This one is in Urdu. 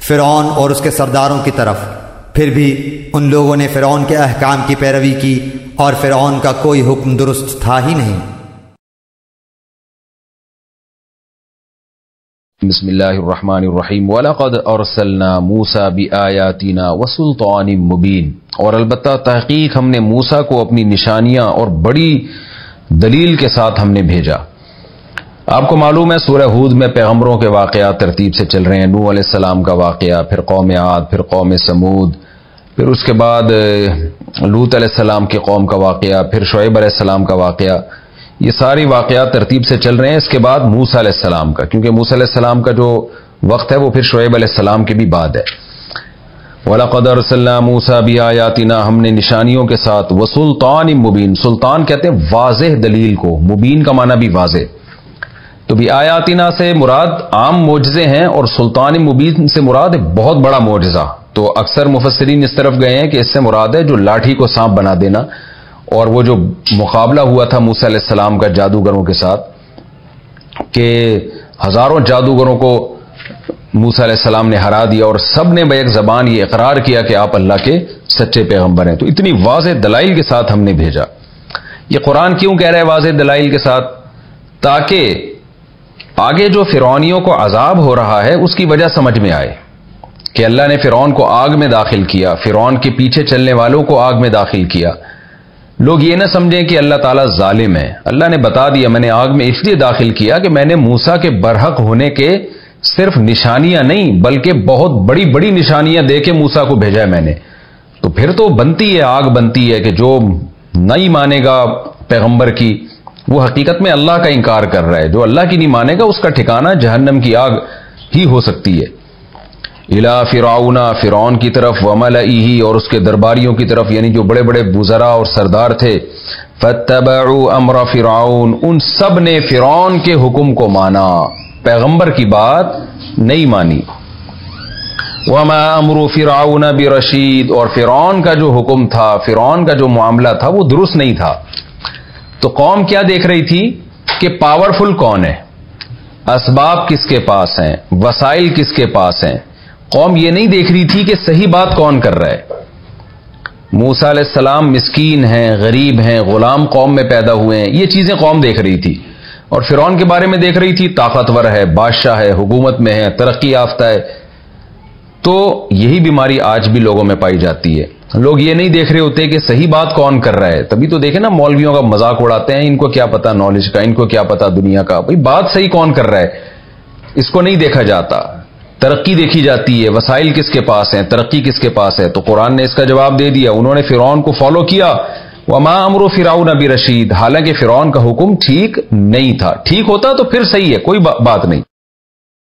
فرعون اور اس کے سرداروں کی طرف۔ پھر بھی ان لوگوں نے فرعون کے احکام کی پیروی کی اور فرعون کا کوئی حکم درست تھا ہی نہیں۔ بسم اللہ الرحمن الرحیم وَلَقَدْ أَرْسَلْنَا مُوسَى بِآيَاتِنَا وَسُلْطَانٍ مُبِينٍ، اور البتہ تحقیق ہم نے موسیٰ کو اپنی نشانیاں اور بڑی دلیل کے ساتھ ہم نے بھیجا۔ آپ کو معلوم ہے سورہ ہود میں پیغمبروں کے واقعات ترتیب سے چل رہے ہیں۔ نوح علیہ السلام کا واقعہ، پھر قوم عاد، پھر قوم سمود، پھر اس کے بعد لوط علیہ السلام کی قوم کا واقعہ، پھر شعیب علیہ السلام کا واقعہ۔ یہ ساری واقعات ترتیب سے چل رہے ہیں۔ اس کے بعد موسیٰ علیہ السلام کا، کیونکہ موسیٰ علیہ السلام کا جو وقت ہے وہ پھر شعیب علیہ السلام کے بھی بعد ہے۔ وَلَقَدْ أَرْسَلْنَا مُوسَى بِآيَاتِنَا، ہم نے نشانیوں کے ساتھ، وَسُلْطَانٍ مُبِينٍ، سلطان کہتے ہیں واضح دلیل کو، مبین کا معنی بھی واضح۔ تو بھی آیاتنا سے مراد عام معجزے ہیں، اور سلطان مبین سے مراد بہت بڑا معجزہ۔ تو اکثر مفسرین اس طرف گئے ہیں کہ اس سے مراد ہے جو لاٹھی کو سانپ بنا دینا، اور وہ جو مقابلہ ہوا تھا موسیٰ علیہ السلام کا جادوگروں کے ساتھ، کہ ہزاروں جادوگروں کو موسیٰ علیہ السلام نے ہرا دیا، اور سب نے بیک زبان یہ اقرار کیا کہ آپ اللہ کے سچے پیغمبر ہیں۔ تو اتنی واضح دلائل کے ساتھ ہم نے بھیجا۔ یہ قرآن کیوں کہہ رہا ہے واضح دلائل کے ساتھ؟ تاکہ آگے جو فرعونیوں کو عذاب ہو رہا ہے اس کی وجہ سمجھ میں آئے کہ اللہ نے فرعون کو آگ میں داخل کیا، فرعون کے پیچھے چلنے والوں کو آگ میں داخل کیا۔ لوگ یہ نہ سمجھیں کہ اللہ تعالیٰ ظالم ہے۔ اللہ نے بتا دیا میں نے آگ میں اس لیے داخل کیا کہ میں نے موسیٰ کے برحق ہونے کے صرف نشانیاں نہیں بلکہ بہت بڑی بڑی نشانیاں دے کے موسیٰ کو بھیجا ہے میں نے۔ تو پھر تو بنتی ہے، آگ بنتی ہے کہ جو نہیں مانے گا پیغمبر کی وہ حقیقت میں اللہ کا انکار کر رہا ہے۔ جو اللہ کی نہیں مانے گا اس کا ٹھکانہ جہنم کی آگ ہی ہو سکتی ہے۔ الی فرعون، فرعون کی طرف، وملئہ، اور اس کے درباریوں کی طرف، یعنی جو بڑے بڑے وزراء اور سردار تھے۔ فاتبعوا امر فرعون، ان سب نے فرعون کے حکم کو مانا، پیغمبر کی بات نہیں مانی۔ وما امر فرعون برشید، اور فرعون کا جو حکم تھا، فرعون کا جو معاملہ تھا وہ درست نہیں تھا۔ تو قوم کیا دیکھ رہی تھی کہ پاورفل کون ہے، اسباب کس کے پاس ہیں، وسائل کس کے پاس ہیں۔ قوم یہ نہیں دیکھ رہی تھی کہ صحیح بات کون کر رہا ہے۔ موسیٰ علیہ السلام مسکین ہیں، غریب ہیں، غلام قوم میں پیدا ہوئے ہیں، یہ چیزیں قوم دیکھ رہی تھی۔ اور فرعون کے بارے میں دیکھ رہی تھی طاقتور ہے، بادشاہ ہے، حکومت میں ہے، ترقی یافتہ ہے۔ تو یہی بیماری آج بھی لوگوں میں پائی جاتی ہے۔ لوگ یہ نہیں دیکھ رہے ہوتے کہ صحیح بات کون کر رہا ہے۔ تبھی تو دیکھیں نا مولویوں کا مذاق اڑاتے ہیں، ان کو کیا پتا نالج کا، ان کو کیا پتا دنیا کا۔ بھئی بات صحیح کون کر رہا ہے اس کو نہیں دیکھا جاتا، ترقی دیکھی جاتی ہے، وسائل کس کے پاس ہیں، ترقی کس کے پاس ہے۔ تو قرآن نے اس کا جواب دے دیا، انہوں نے فرعون کو فالو کیا۔ وما امر فرعون برشید، حالانکہ فرعون کا حکم ٹھیک نہیں تھا۔ ٹھیک ہوتا تو پھر صحیح ہے، کوئی بات نہیں۔